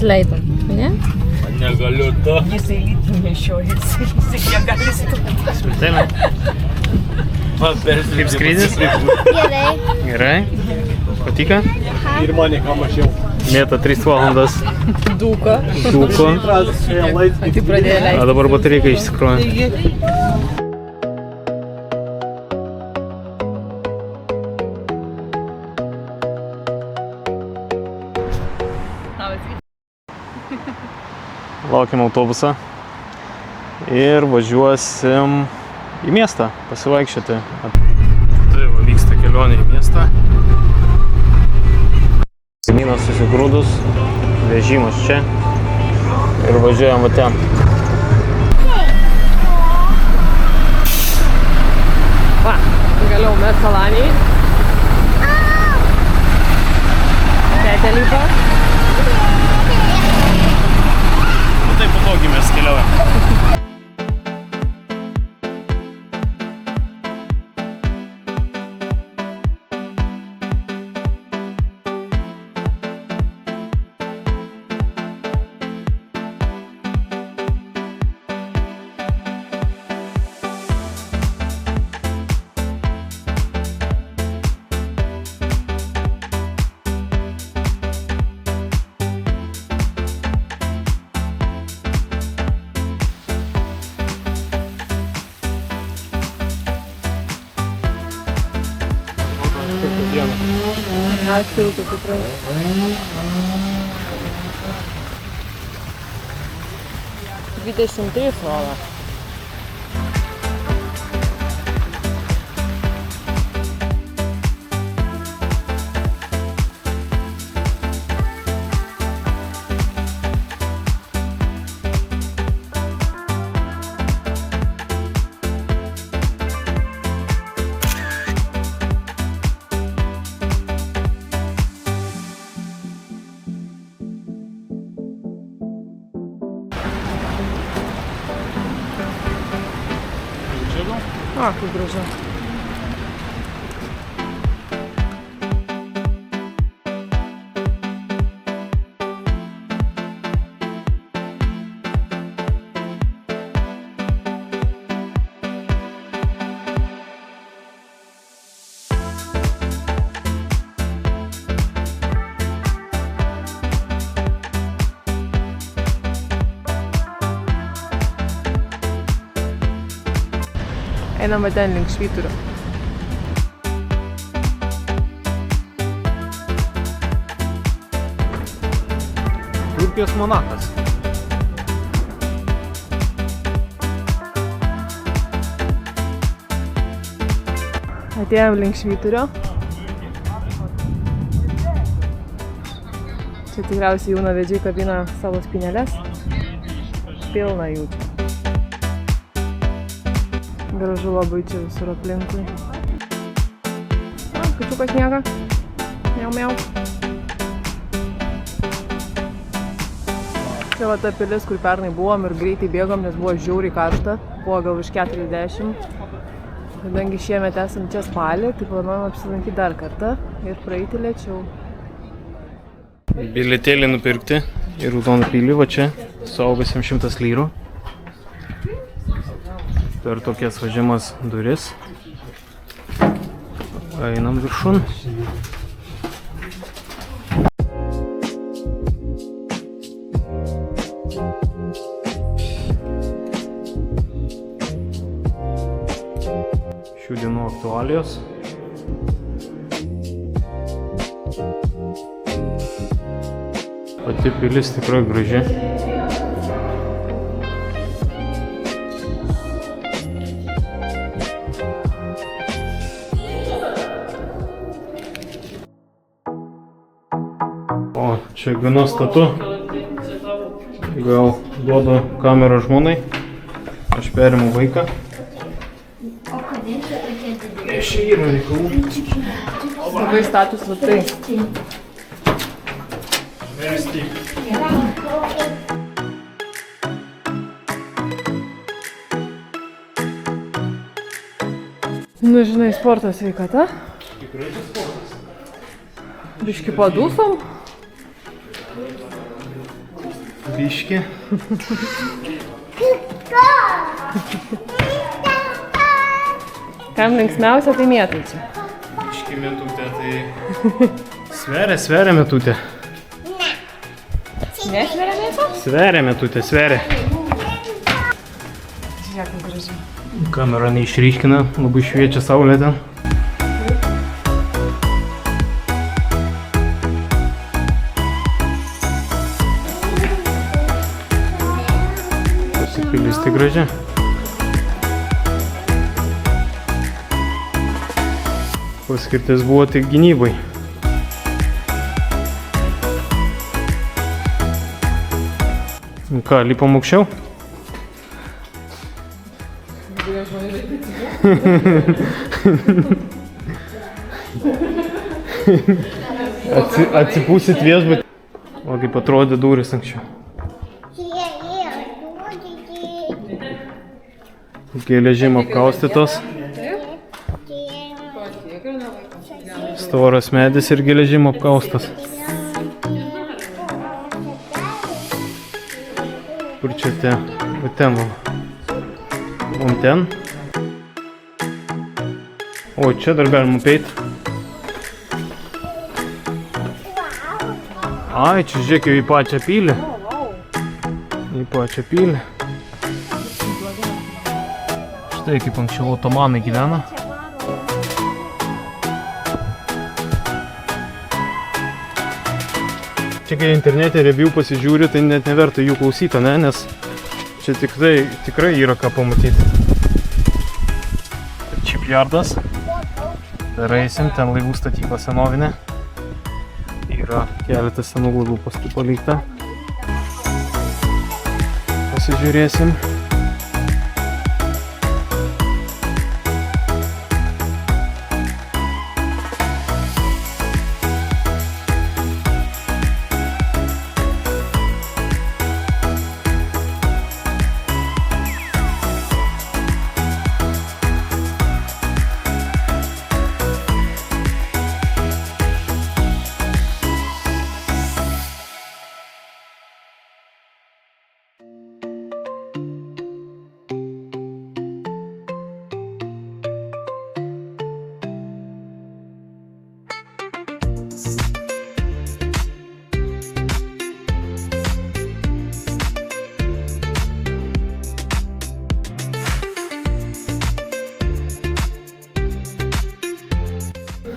nusileidom, ne? Negaliu to. Jisai lytį nešioja, jisai kiek gali stūti. Smiltynė. Kaip skrydis? Gerai. Gerai. Patiko? Ir mane ką mačiau. Mėta 3 valandas. Dūko. Dūko. Tai pradėjo leisti. A dabar batarika išsikroja. Laukiam autobusą ir važiuosim į miestą pasivaikščioti. Tai va, vyksta kelionė į miestą. Kaimynas susigrūdus, vežimas čia ir važiuojam va ten. Va, pagaliau mes Salanijai. Tetė lipa. Taip patogiai mes keliaujam. Ačiū, tu tikrai. 23 rodo. A, kaip gražu. Einame ten link Švyturio. Turkijos Monakas. Atėjom link Švyturio. Čia tikriausiai jaunavedžiai kabina savo spynelės. Pilna jų čia. Gražu labai čia visur aplinkui. Kačiukas miega. Miau, miau. Čia va ta pilis, kur pernai buvom ir greitai bėgom, nes buvo žiauriai karšta. Buvo gal virš 40. Kadangi šiemet esam čia spalį, tai planuojam apsilankyti dar kartą ir praeiti lėčiau. Bilietėlį nupirkti į Raudoną pilį, va čia, suaugusiam 100 lyrų. Per tokias važiamas duris. Einam viršun. Šių dienų aktualijos. Pati pilis tikrai graži. O, čia gana statu. Gal duodu kamerą žmonai. Aš perimu vaiką. Čia yra reikalų. Labai status latai. Nu, žinai, sportas sveikata. Tikrai čia sportas. Biški padūsom. biški. Kam linksmiausia, tai mėtai čia. Biški metutė, tai sveria metutė. Nesveria mėta? Sveria metutė, sveria. Žiūrėk, kaip gražiai. Kamera neišryškina, labai šviečia saulė ten. Pilis tai gražia. Paskirtis buvo tik gynybai. Ką, lipam aukščiau? Atsipūsit viešbutį. O kaip atrodė durys anksčiau. Geležim apkaustytos. Storas medis ir geležim apkaustas. Kur čia tie? O ten va. O ten. O čia dar galima peit. Ai, čia žiūrėk jau į pačią pilį. Į pačią pilį. Štai kaip anksčiau otomanai gyvena. Čia kai internete review pasižiūri, tai net neverta jų klausyti, ne? Nes čia tikrai yra ką pamatyti. Shipyardas. Dar eisim, ten laivų statyba senovinė. Yra keletas senų laivų paskui palikta. Pasižiūrėsim.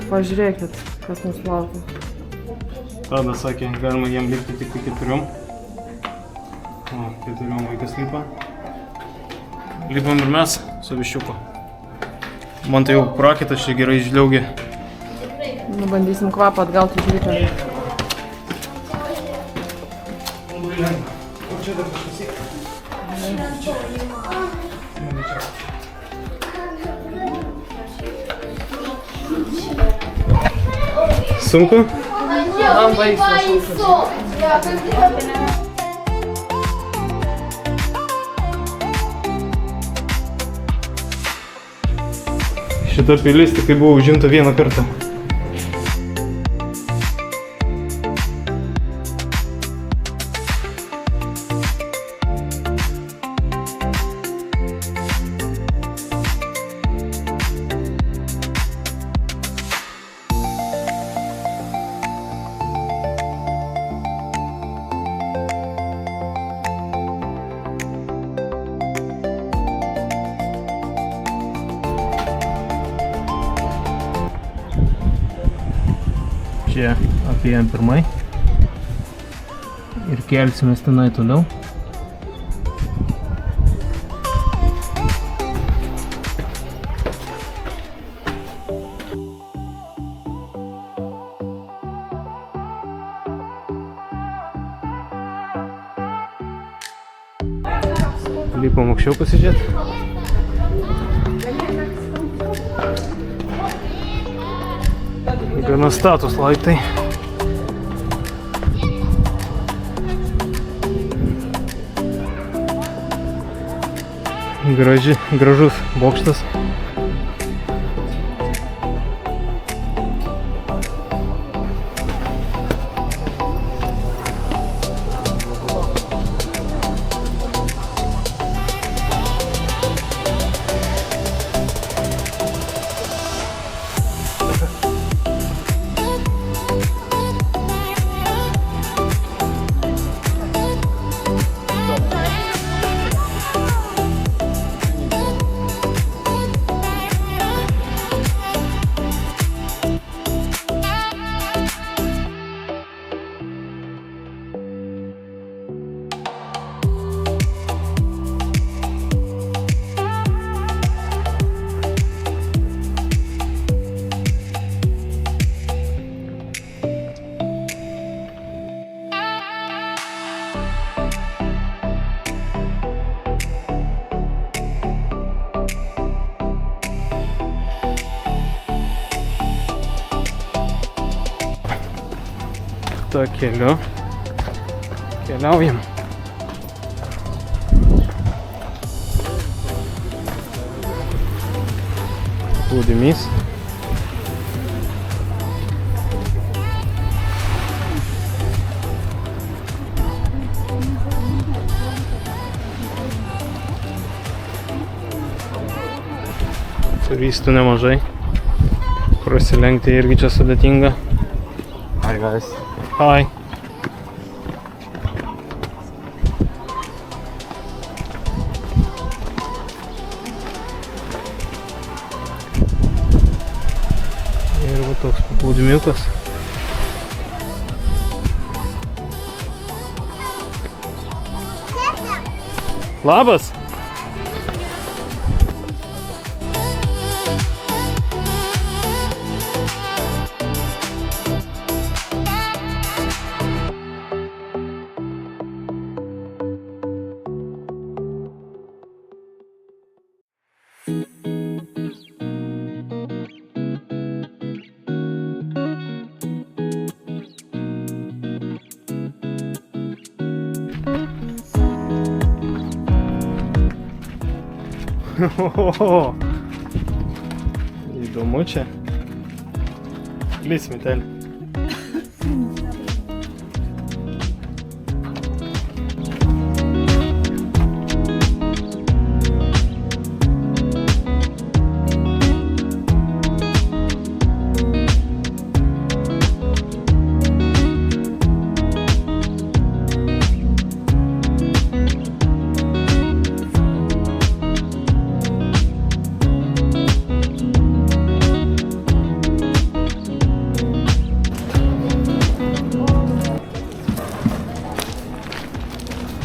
Pažiūrėkit, kas mums laukia. Tadas sakė, galima jiem lipti tik 4. O, 4 vaikas lipa. Lipam ir mes su viščiuku. Man tai jau prakaitas čia gerai išdliaugė. Nu, bandysim kvapą atgauti žvyčio. Sunku? Man baisu. Šita pilis tik buvo užimta vieną kartą. Čia apėjom pirmai ir kelsimės tenai toliau. Lipam aukščiau pasižiūrėti. Gana status laiptai. Gražus bokštas. takeliu keliaujam. Plūdimys. Turistų nemažai. Prasilenkti irgi čia sudėtinga. Hi guys. Hi. Ir va toks paplūdimiukas. Labas! Ohoho. Įdomu čia. Lys, Mitelė.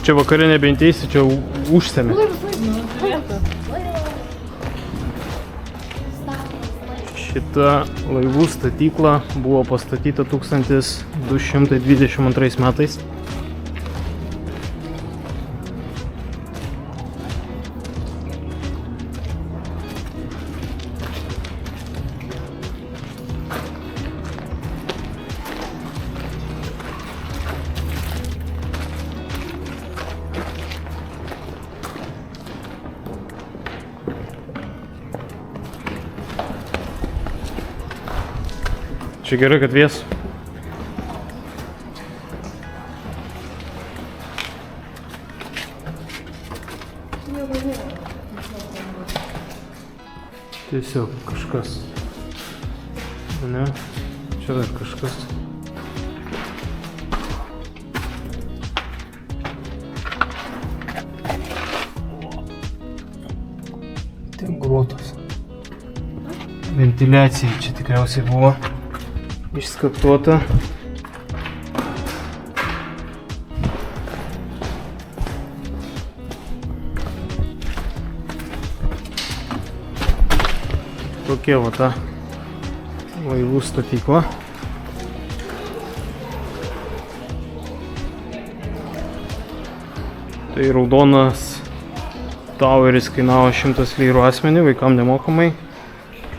Čia vakare nebenteisi, čia užsiemi. Šita laivų statykla buvo pastatyta 1222 metais. Čia gerai, kad vėsu. Tiesiog kažkas. Ne? Čia dar kažkas. Ten grotos. Ventiliacija čia tikriausiai buvo išskaptuota. Tokia va ta laivų statykla. Tai raudonas toweris kainavo 100 lyrų asmenį, vaikam nemokamai.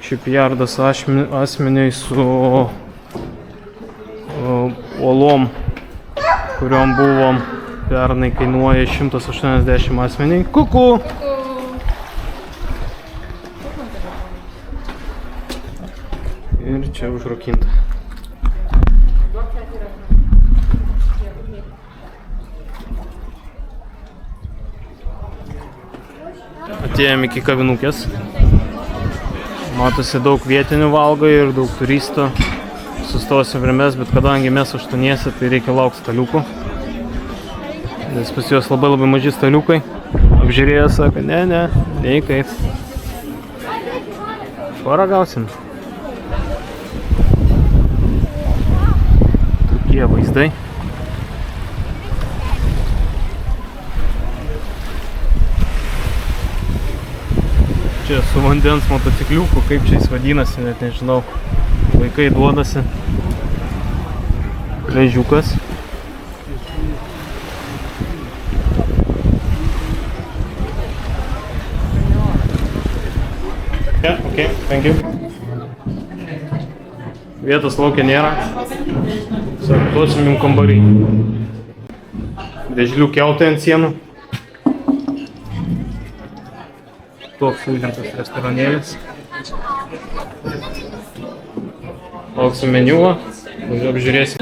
Shipyardas asmeniui su uolom, kuriom buvom pernai, kainuoja 180 asmeniai. Kuku! Ir čia užrakinta. Atėjom iki kavinukės. Matosi, daug vietinių valgo ir daug turistų. Sustosim prie mes, bet kadangi mes 8, tai reikia laukti staliukų. Nes pas juos labai maži staliukai. Apžiūrėję sako, ne, nei kaip. Paragausim. Tokie vaizdai. Čia su vandens motocikliuku, kaip čia jis vadinasi, net nežinau. Vaikai duodasi. Ležiukas. Yeah, okay, thank you. Vietos laukia nėra. Duosim jums kambarį. Vėžlių kiautai ant sienų. Toks užimtas restoranėlis. Lauksim meniu, apžiūrėsim.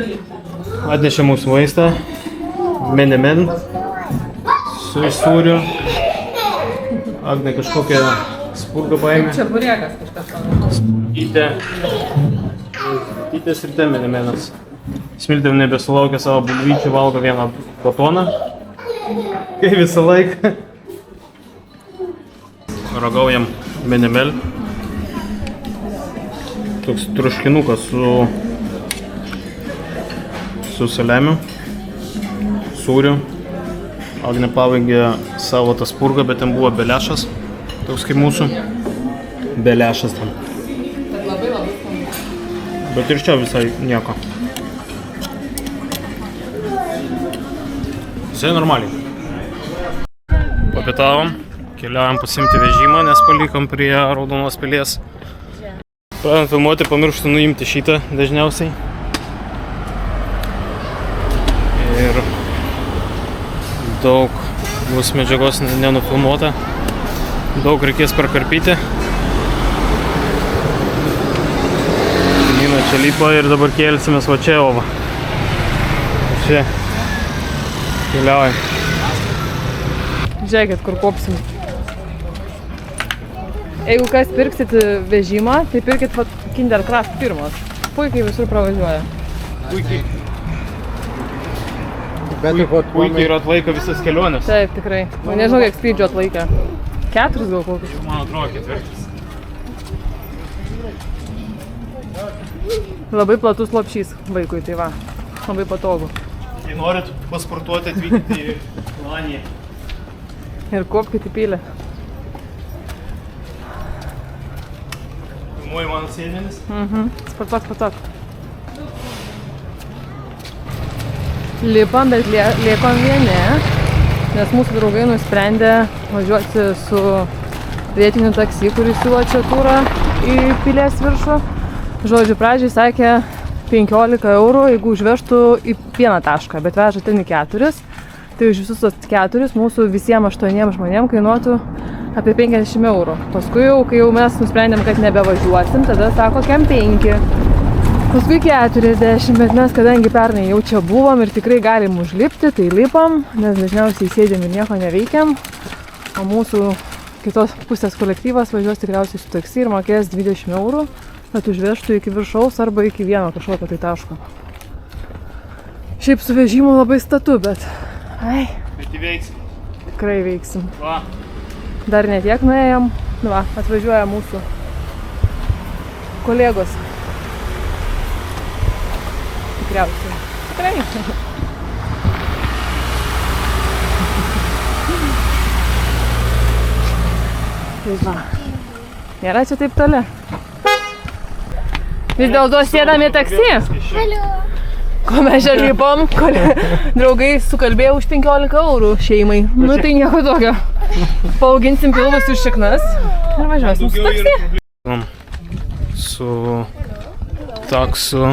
Atnešė mūsų maistą. Menemen su sūriu. Agnė kažkokią spurgą paėmė. Čia burėkas kažkas. Tytės ir ten menemenas. Smiltė nebesulaukė savo bulvyčių, valgo vieną batoną. Kaip visą laiką. Ragaujam menemel. Toks truškinukas su saliamiu, sūriu. Agnė pavaigė savo tą spurgą, bet ten buvo beliašas. Toks kaip mūsų. Beliašas ten. Bet ir čia visai nieko. Visai normaliai. Papietavom, keliavom pasimti vežimą, nes palikom prie Raudonos pilies. Pradant filmuoti, pamirštu nuimti šitą dažniausiai. Ir daug bus medžiagos nenufilmuota. Daug reikės prakarpyti. Nina čia lipa ir dabar kelsimės va čia, o va. Čia keliaujam. Žiūrėkit, kur kopsim. Jeigu kas pirksit vežimą, tai pirkit vat Kinderkraft firmos. Puikiai visur pravažiuoja. Puikiai ir atlaiko visas keliones. Taip, tikrai. Nežinau, kiek skrydžių atlaikė. 4 gal kokius. Man atrodo 4. Labai platus lopšys vaikui, tai va. Labai patogu. Jei norit pasportuoti, atvykti į Laniją. Ir kopkit į pilį. Filmuoji mano sėdmenis. Sportuok. Lipam, bet liekam vieni, nes mūsų draugai nusprendė važiuoti su vietiniu taksi, kuris siūlo čia turą į pilies viršų. Žodžiu, pradžiai sakė 15 eurų, jeigu užvežtų į vieną tašką, bet veža ten į 4. Tai už visus tos 4 mūsų visiems 8 žmonėm kainuotų apie 50 eurų. Paskui jau, kai mes nusprendėm, kad nebevažiuosim, tada sako, kem 5. Paskui 40, bet mes kadangi pernai jau čia buvom ir tikrai galim užlipti, tai lipam, nes dažniausiai sėdėm ir nieko neveikiam. O mūsų kitos pusės kolektyvas važiuos tikriausiai su taksi ir mokės 20 eurų, kad užvežtų iki viršaus arba iki vieno kažkokio tai taško. Šiaip su vežimu labai statu, bet... Ai, Bet įveiksim. tikrai veiksim. Va. Dar netiek nuėjom. Nu va, atvažiuoja mūsų kolegos. Tikriausiai. Tikrai. Tai va. Nėra čia taip toli. Vis dėlto sėdam į taksi. Ko mes čia lipom, draugai sukalbėjo už 15 eurų šeimai. Nu tai nieko tokio. Paauginsim pilvus ir šiknas ir važiuosim su taksi. Su taksu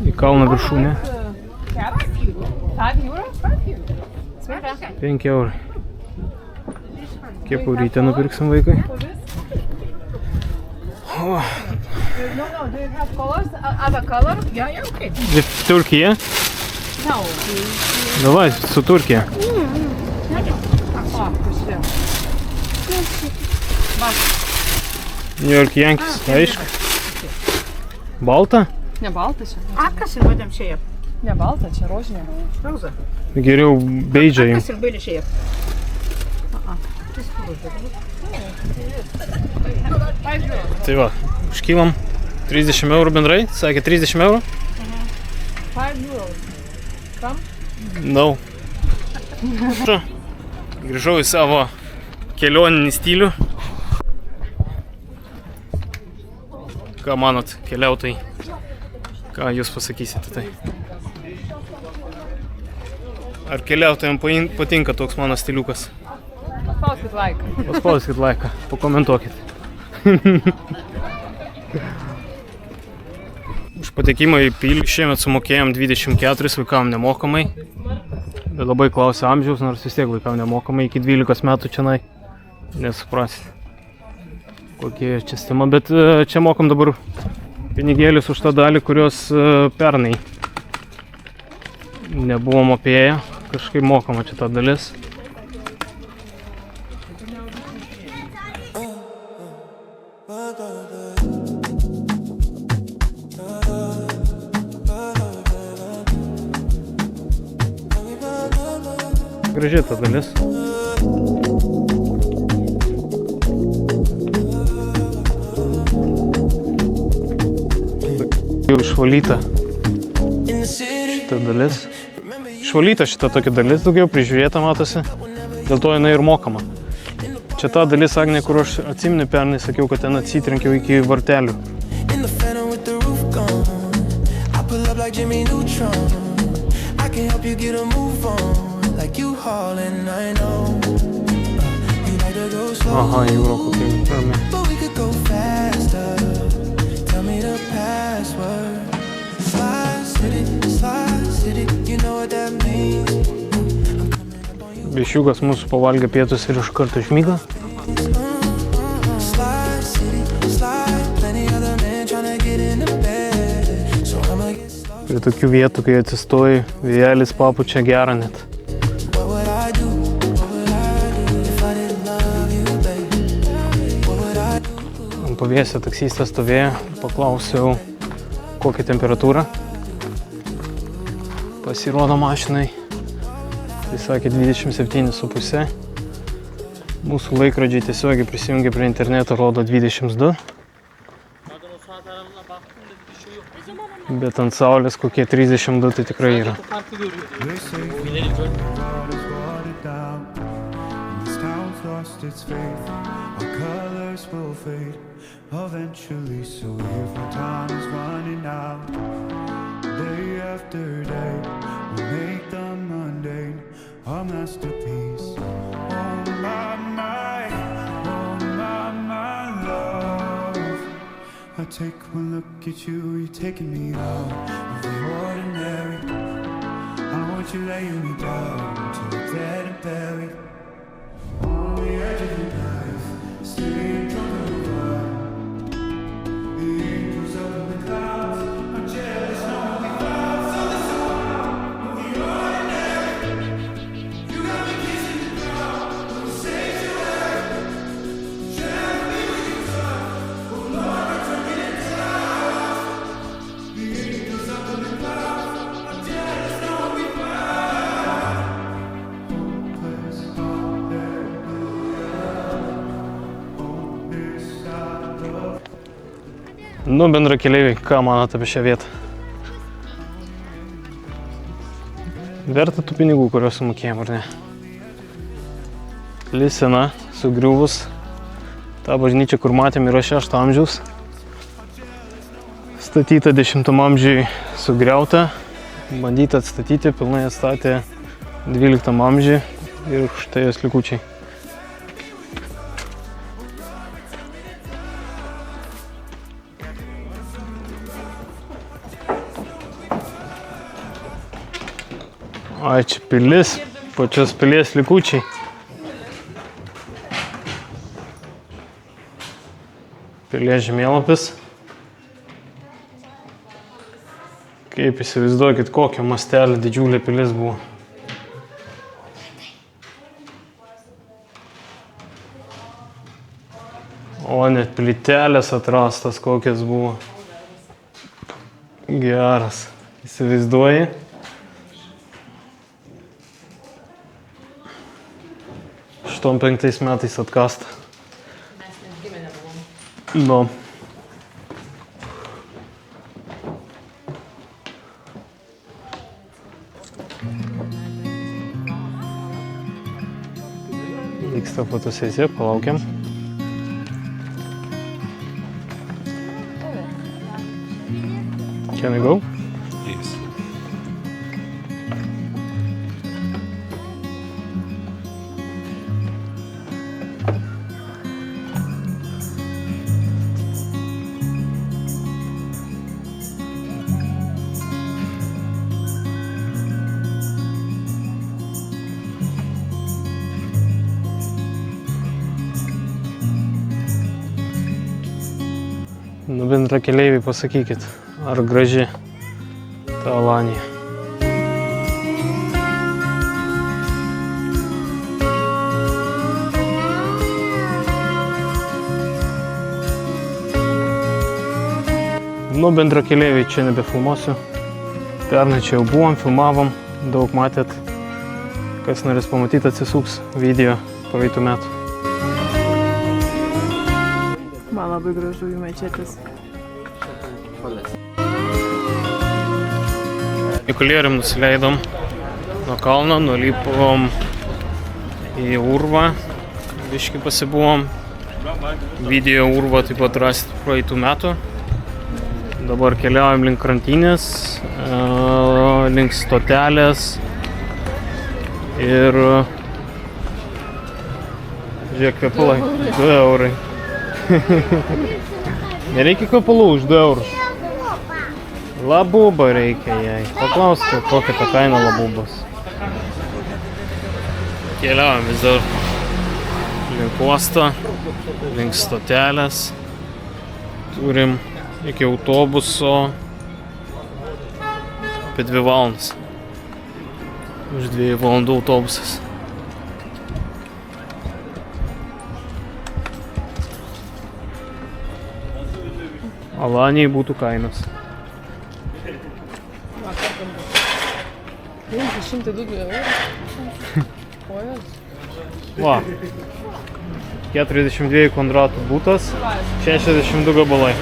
į kalno viršūnę. 5 eurai. Kepurytę nupirksim vaikui. O. Turkija? Davai, su Turkija. New York Yankees, aišku. Balta? Ne balta čia. Akkas ir vadam šeja. Ne balta, čia rožinė. Rauza. Geriau beidžia jums. Akkas ir bailė šeja. Tai va, užkylam 30 eurų bendrai, sakė 30 eurų? 5 euros. Kam? No. Grįžau į savo kelioninį stilių. Ką manot, keliautojai? Ką jūs pasakysite tai? Ar keliautojams patinka toks mano stiliukas? Paspauskit laiką. Paspauskit laiką, pakomentuokit. Už patekimą į pilį šiemet sumokėjom 24 vaikam nemokamai. Labai klausia amžiaus, nors vis tiek vaikam nemokamai iki 12 metų čianai. Nesuprasit, kokie čia sistema, bet čia mokam dabar pinigėlius už tą dalį, kurios pernai nebuvom apėję. Kažkaip mokama čia ta dalis. Gražiai ta dalis. Jau išvalyta šita dalis. Išvalyta šita tokia dalis, daugiau prižiūrėta matosi. Dėl to jinai ir mokama. Čia ta dalis, Agnė, kur aš atsimenu pernai, sakiau, kad ten atsitrenkiau iki vartelių. Aha, jūro kokia rami. Bišiukas mūsų pavalgė pietus ir iš karto užmigo. Prie tokių vietų, kai atsistoji, vėjelis papučia gerą net. Ant pavėsio taksistė stovėjo, paklausiau, kokią temperatūrą. Pasirodo mašinai. Tai sakė 27,5. Mūsų laikrodžiai tiesiogiai prisijungia prie interneto, rodo 22. Bet ant saulės kokie 32 tai tikrai yra. A masterpiece. Oh my love. I take one look at you, you're taking me out of the ordinary. I want you laying me down till I'm dead and buried. On the edge of your knife, staying drunk on the vibe. The angels up in the clouds, I'm jealous, no only clouds. So the soul of the ordinary. Nu, bendrakeleiviai, ką manot apie šią vietą? Verta tų pinigų, kuriuos sumokėjom, ar ne? Pilis sena, sugriuvus. Ta bažnyčia, kur matėm, yra 6 amžiaus. Statyta 10 amžiui, sugriauta. Bandyta atstatyti, pilnai atstatė 12 amžiui ir štai jos likučiai. Ai, čia pilis, pačios pilies likučiai. Pilies žemėlapis. Kaip įsivaizduokit, kokio mastelio didžiulė pilis buvo. O net plytelės atrastas, kokias buvo. Geras. Įsivaizduoji. Šitom 5 metais atkasta. Mes net gimę nebuvom. Nu. Vyksta fotosesija, palaukiam. Can I go? Yes. Nu, bendrakeleiviai, pasakykit, ar graži ta Alanija. Nu, bendrakeleiviai, čia nebefilmuosiu. Pernai čia jau buvom, filmavom, daug matėt. Kas norės pamatyti, atsisuks video praeitų metų. Man labai gražu jų mečetės. Funikulierium nusileidom nuo kalno, nulipom į urvą, biškį pasibuvom. Video urvą taip pat rasit praeitų metų. Dabar keliaujam link krantinės, link stotelės ir žiūrėk, kvepalai, 2 eurai. Nereikia kvepalų už 2 eurus. Labuba reikia jai. Paklauskite, kokia ta kaina labubos. Keliaujam vis dar link uosto, link stotelės. Turim iki autobuso apie 2 valandas. Už 2 valandų autobusas. Alanijai būtų kainos. 102 eurų. Va. 42 kvadratų būtas, 62 gabalai.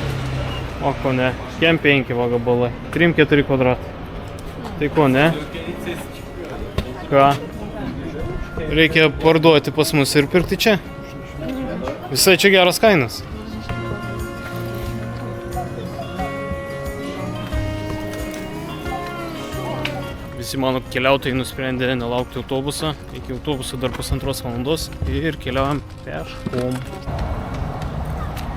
O ko ne, kem 5 va gabalai, 3-4 kvadratai. Tai ko ne? Ką? Reikia parduoti pas mus ir pirkti čia. Visai čia geras kainas. Visi mano keliautojai nusprendė nelaukti autobusą. Iki autobuso dar 1,5 valandos ir keliaujam peškom.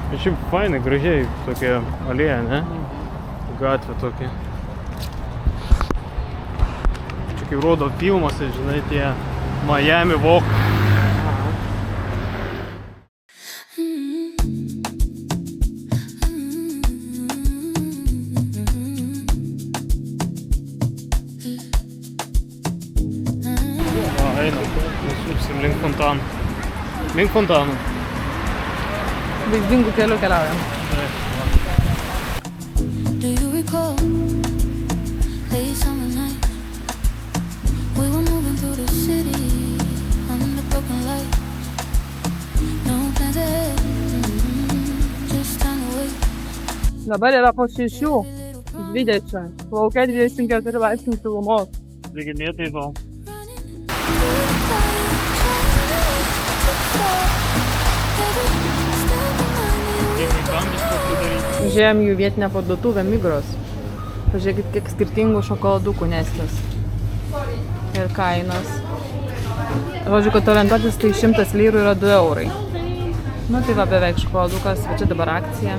Šiaip fainai, gražiai tokia alėja, ne? Gatvė tokia. Čia kaip rodo filmuose, žinai, tie Miami Walk. Einam, nusupsim link fontanų. Link fontanų. Vaizdingų kelių keliaujam. Do you recall late summer night? We were moving through the city under broken light. No plans ahead, just time to wait. Dabar yra po 6:20. Laukia 24 laipsnių šilumos. Lyginėtai to. Žiūrėjom jų vietinę parduotuvę Migros. Pažiūrėkit, kiek skirtingų šokoladukų Nestlės. Ir kainos. Žodžiu, kad orientuotis tai 100 lyrų yra 2 eurai. Nu tai va, beveik šokoladukas, va čia dabar akcija.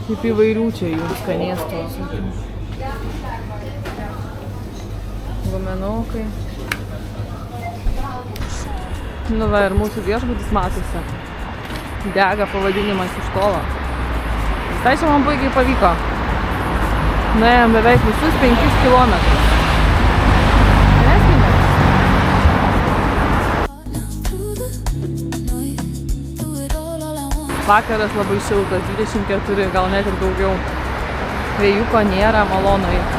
Kaip įvairių čia jų skanėstos. Guminukai. Nu va, ir mūsų viešbutis matosi. Dega pavadinimas iš tolo. Tai čia man puikiai pavyko. Nuėjom beveik visus 5 kilometrus. Neskime. Vakaras labai šiltas, 24, gal net ir daugiau. Vėjuko nėra, malonu eiti.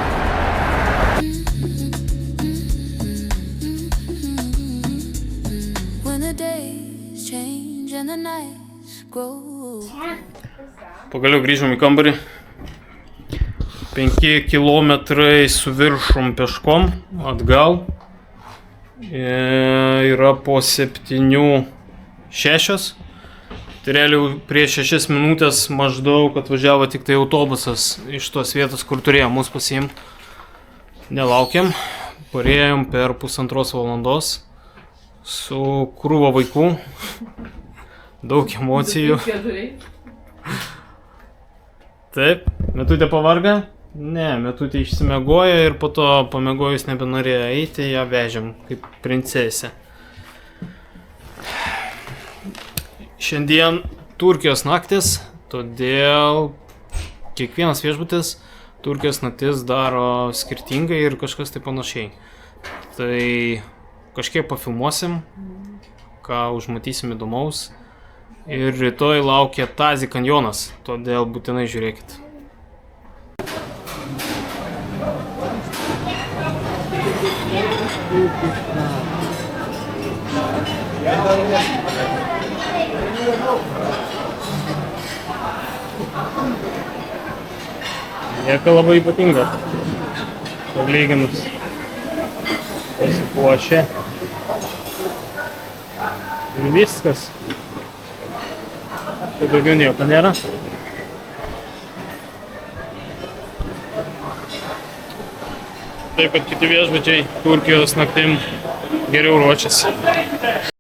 Pagaliau grįžom į kambarį. 5 kilometrai su viršum peškom atgal. Yra po 7:06. Tai realiai prieš 6 minutės maždaug atvažiavo tik tai autobusas iš tos vietos, kur turėjo mus pasiimti. Nelaukiam. Parėjom per 1,5 valandos su krūva vaikų. Daug emocijų. Taip, Metutė pavarga? Ne, Metutė išsimiegojo ir po to pamiegojus nebenorėjo eiti, ją vežėm kaip princesę. Šiandien Turkijos naktis, todėl kiekvienas viešbutis Turkijos naktis daro skirtingai ir kažkas tai panašiai. Tai kažkiek pafilmuosim, ką užmatysim įdomaus. Ir rytoj laukia Tazi kanjonas, todėl būtinai žiūrėkit. Nieko labai ypatinga. Palyginus. Pasipuošę. Ir viskas. Tai daugiau nieko nėra. Taip, kad kiti viešbučiai Turkijos naktim geriau ruošiasi.